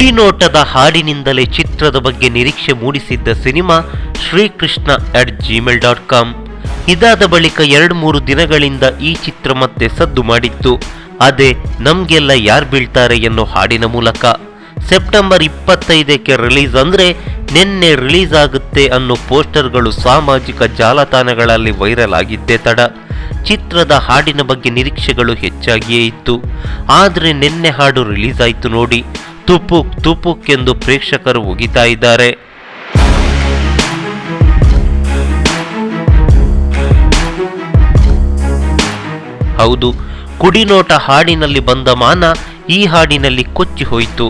ಕುಡಿನೋಟದ ಹಾಡಿನಿಂದಲೇ ಚಿತ್ರದ ಬಗ್ಗೆ ನಿರೀಕ್ಷೆ ಮೂಡಿಸಿದ್ದ ಸಿನಿಮಾ ಶ್ರೀಕೃಷ್ಣ @gmail.com. ಇದಾದ ಬಳಿಕ 2-3 ದಿನಗಳಿಂದ ಈ ಚಿತ್ರ ಮತ್ತೆ ಸದ್ದು ಮಾಡಿತ್ತು. ಅದೇ ನಮ್ಗೆಲ್ಲ ಯಾರ್ ಬೀಳ್ತಾರೆ ಎನ್ನೋ ಹಾಡಿನ ಮೂಲಕ. ಸೆಪ್ಟೆಂಬರ್ 25ಕ್ಕೆ ರಿಲೀಸ್ ಅಂದ್ರೆ ನಿನ್ನೆ ರಿಲೀಸ್ ಆಗುತ್ತೆ ಅನ್ನೋ ಪೋಸ್ಟರ್ಗಳು ಸಾಮಾಜಿಕ ಜಾಲತಾಣಗಳಲ್ಲಿ ವೈರಲ್ ಆಗಿದ್ದೇ ತಡ. ಚಿತ್ರದ ಹಾಡಿನ ಬಗ್ಗೆ ನಿರೀಕ್ಷೆಗಳು ಹೆಚ್ಚಾಗಿಯೇ ಇತ್ತು. ಆದರೆ ನಿನ್ನೆ ಹಾಡು ರಿಲೀಸ್ ಆಯ್ತು ನೋಡಿ, ತುಪುಕ್ ತುಪುಕ್ ಎಂದು ಪ್ರೇಕ್ಷಕರು ಒಗಿತಾ ಇದ್ದಾರೆ. ಹೌದು, ಕುಡಿನೋಟ ಹಾಡಿನಲ್ಲಿ ಬಂದ ಮಾನ ಈ ಹಾಡಿನಲ್ಲಿ ಕೊಚ್ಚಿ ಹೋಯಿತು.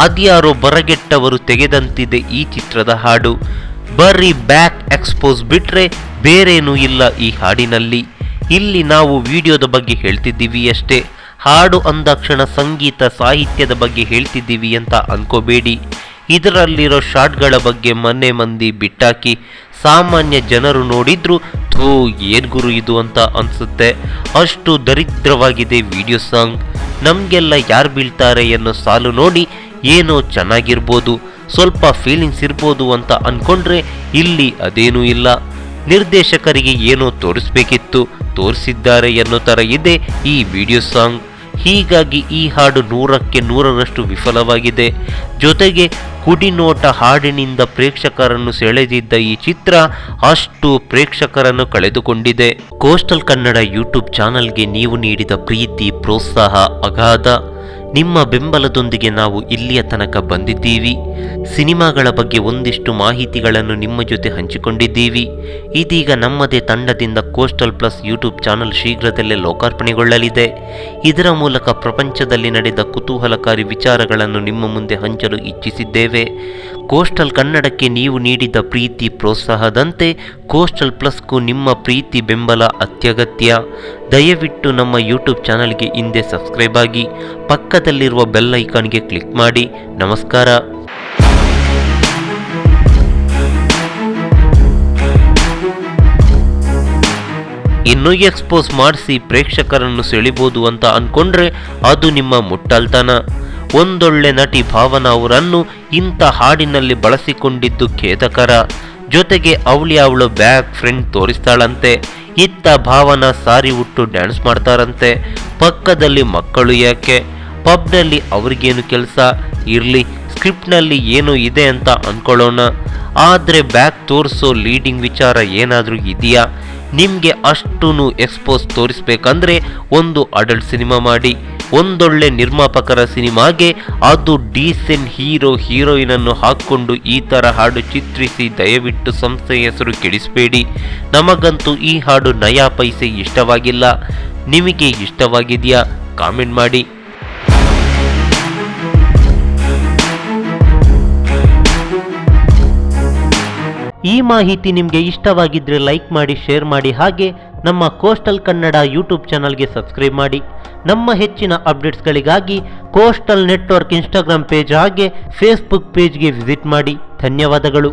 ಅದ್ಯಾರೋ ಬರಗೆಟ್ಟವರು ತೆಗೆದಂತಿದೆ ಈ ಚಿತ್ರದ ಹಾಡು. ಬರೀ ಬ್ಯಾಕ್ ಎಕ್ಸ್ಪೋಸ್ ಬಿಟ್ರೆ ಬೇರೇನೂ ಇಲ್ಲ ಈ ಹಾಡಿನಲ್ಲಿ. ಇಲ್ಲಿ ನಾವು ವಿಡಿಯೋದ ಬಗ್ಗೆ ಹೇಳ್ತಿದ್ದೀವಿ ಅಷ್ಟೇ. ಹಾಡು ಅಂದಾಕ್ಷಣ ಸಂಗೀತ ಸಾಹಿತ್ಯದ ಬಗ್ಗೆ ಹೇಳ್ತಿದ್ದೀವಿ ಅಂತ ಅನ್ಕೋಬೇಡಿ. ಇದರಲ್ಲಿರೋ ಶಾಟ್ಗಳ ಬಗ್ಗೆ ಮನೆ ಮಂದಿ ಬಿಟ್ಟಾಕಿ ಸಾಮಾನ್ಯ ಜನರು ನೋಡಿದ್ರು ಥೂ ಏನ್ ಗುರು ಇದು ಅಂತ ಅನ್ಸುತ್ತೆ. ಅಷ್ಟು ದರಿದ್ರವಾಗಿದೆ ವಿಡಿಯೋ ಸಾಂಗ್. ನಮ್ಗೆಲ್ಲ ಯಾರು ಬೀಳ್ತಾರೆ ಅನ್ನೋ ಸಾಲು ನೋಡಿ ಏನೋ ಚೆನ್ನಾಗಿರ್ಬೋದು, ಸ್ವಲ್ಪ ಫೀಲಿಂಗ್ಸ್ ಇರ್ಬೋದು ಅಂತ ಅನ್ಕೊಂಡ್ರೆ ಇಲ್ಲಿ ಅದೇನೂ ಇಲ್ಲ. ನಿರ್ದೇಶಕರಿಗೆ ಏನೋ ತೋರಿಸ್ಬೇಕಿತ್ತು, ತೋರಿಸಿದ್ದಾರೆ ಅನ್ನೋ ಥರ ಇದೆ ಈ ವಿಡಿಯೋ ಸಾಂಗ್. ಹೀಗಾಗಿ ಈ ಹಾಡು 100ಕ್ಕೆ 100ರಷ್ಟು ವಿಫಲವಾಗಿದೆ. ಜೊತೆಗೆ ಕುಡಿನೋಟ ಹಾಡಿನಿಂದ ಪ್ರೇಕ್ಷಕರನ್ನು ಸೆಳೆದಿದ್ದ ಈ ಚಿತ್ರ ಅಷ್ಟು ಪ್ರೇಕ್ಷಕರನ್ನು ಕಳೆದುಕೊಂಡಿದೆ. ಕೋಸ್ಟಲ್ ಕನ್ನಡ ಯೂಟ್ಯೂಬ್ ಚಾನಲ್ಗೆ ನೀವು ನೀಡಿದ ಪ್ರೀತಿ ಪ್ರೋತ್ಸಾಹ ಅಗಾಧ. ನಿಮ್ಮ ಬೆಂಬಲದೊಂದಿಗೆ ನಾವು ಇಲ್ಲಿಯ ತನಕ ಬಂದಿದ್ದೀವಿ. ಸಿನಿಮಾಗಳ ಬಗ್ಗೆ ಒಂದಿಷ್ಟು ಮಾಹಿತಿಗಳನ್ನು ನಿಮ್ಮ ಜೊತೆ ಹಂಚಿಕೊಂಡಿದ್ದೀವಿ. ಇದೀಗ ನಮ್ಮದೇ ತಂಡದಿಂದ ಕೋಸ್ಟಲ್ ಪ್ಲಸ್ ಯೂಟ್ಯೂಬ್ ಚಾನಲ್ ಶೀಘ್ರದಲ್ಲೇ ಲೋಕಾರ್ಪಣೆಗೊಳ್ಳಲಿದೆ. ಇದರ ಮೂಲಕ ಪ್ರಪಂಚದಲ್ಲಿ ನಡೆದ ಕುತೂಹಲಕಾರಿ ವಿಚಾರಗಳನ್ನು ನಿಮ್ಮ ಮುಂದೆ ಹಂಚಲು ಇಚ್ಛಿಸಿದ್ದೇವೆ. ಕೋಸ್ಟಲ್ ಕನ್ನಡಕ್ಕೆ ನೀವು ನೀಡಿದ ಪ್ರೀತಿ ಪ್ರೋತ್ಸಾಹದಂತೆ ಕೋಸ್ಟಲ್ ಪ್ಲಸ್ಗೂ ನಿಮ್ಮ ಪ್ರೀತಿ ಬೆಂಬಲ ಅತ್ಯಗತ್ಯ. ದಯವಿಟ್ಟು ನಮ್ಮ ಯೂಟ್ಯೂಬ್ ಚಾನಲ್ಗೆ ಹಿಂದೆ ಸಬ್ಸ್ಕ್ರೈಬ್ ಆಗಿ, ಪಕ್ಕದಲ್ಲಿರುವ ಬೆಲ್ ಐಕಾನ್ಗೆ ಕ್ಲಿಕ್ ಮಾಡಿ. ನಮಸ್ಕಾರ. ಇನ್ನೂ ಎಕ್ಸ್ಪೋಸ್ ಮಾಡಿಸಿ ಪ್ರೇಕ್ಷಕರನ್ನು ಸೆಳಿಬೋದು ಅಂತ ಅನ್ಕೊಂಡ್ರೆ ಅದು ನಿಮ್ಮ ಮುಟ್ಟಾಳ್ತನ. ಒಂದೊಳ್ಳೆ ನಟಿ ಭಾವನಾ ಅವರನ್ನು ಇಂಥ ಹಾಡಿನಲ್ಲಿ ಬಳಸಿಕೊಂಡಿದ್ದು ಖೇದಕರ. ಜೊತೆಗೆ ಅವಳು ಬ್ಯಾಕ್ ಫ್ರೆಂಡ್ ತೋರಿಸ್ತಾಳಂತೆ. ಇತ್ತ ಭಾವನಾ ಸಾರಿ ಉಟ್ಟು ಡ್ಯಾನ್ಸ್ ಮಾಡ್ತಾರಂತೆ. ಪಕ್ಕದಲ್ಲಿ ಮಕ್ಕಳು ಯಾಕೆ? ಪಬ್ನಲ್ಲಿ ಅವ್ರಿಗೇನು ಕೆಲಸ? ಇರಲಿ, ಸ್ಕ್ರಿಪ್ಟ್ನಲ್ಲಿ ಏನೋ ಇದೆ ಅಂತ ಅನ್ಕೊಳ್ಳೋಣ. ಆದರೆ ಬ್ಯಾಕ್ ತೋರಿಸೋ ಲೀಡಿಂಗ್ ವಿಚಾರ ಏನಾದರೂ ಇದೆಯಾ? ನಿಮಗೆ ಅಷ್ಟೂ ಎಕ್ಸ್ಪೋಸ್ ತೋರಿಸ್ಬೇಕಂದ್ರೆ ಒಂದು ಅಡಲ್ಟ್ ಸಿನಿಮಾ ಮಾಡಿ. ಒಂದೊಳ್ಳೆ ನಿರ್ಮಾಪಕರ ಸಿನಿಮಾಗೆ ಅದು ಡೀಸೆಂಟ್ ಹೀರೋ ಹೀರೋಯಿನನ್ನು ಹಾಕ್ಕೊಂಡು ಈ ಥರ ಹಾಡು ಚಿತ್ರಿಸಿ ದಯವಿಟ್ಟು ಸಂಸ್ಥೆ ಹೆಸರು ಕೆಡಿಸಬೇಡಿ. ನಮಗಂತೂ ಈ ಹಾಡು ನಯಾ ಪೈಸೆ ಇಷ್ಟವಾಗಿಲ್ಲ. ನಿಮಗೆ ಇಷ್ಟವಾಗಿದೆಯಾ? ಕಾಮೆಂಟ್ ಮಾಡಿ. ಈ ಮಾಹಿತಿ ನಿಮಗೆ ಇಷ್ಟವಾಗಿದ್ದರೆ ಲೈಕ್ ಮಾಡಿ, ಶೇರ್ ಮಾಡಿ. ಹಾಗೆ ನಮ್ಮ ಕೋಸ್ಟಲ್ ಕನ್ನಡ ಯೂಟ್ಯೂಬ್ ಚಾನಲ್ಗೆ ಸಬ್ಸ್ಕ್ರೈಬ್ ಮಾಡಿ. ನಮ್ಮ ಹೆಚ್ಚಿನ ಅಪ್ಡೇಟ್ಸ್ಗಳಿಗಾಗಿ ಕೋಸ್ಟಲ್ ನೆಟ್ವರ್ಕ್ ಇನ್ಸ್ಟಾಗ್ರಾಮ್ ಪೇಜ್ ಹಾಗೆ ಫೇಸ್ಬುಕ್ ಪೇಜ್ಗೆ ವಿಸಿಟ್ ಮಾಡಿ. ಧನ್ಯವಾದಗಳು.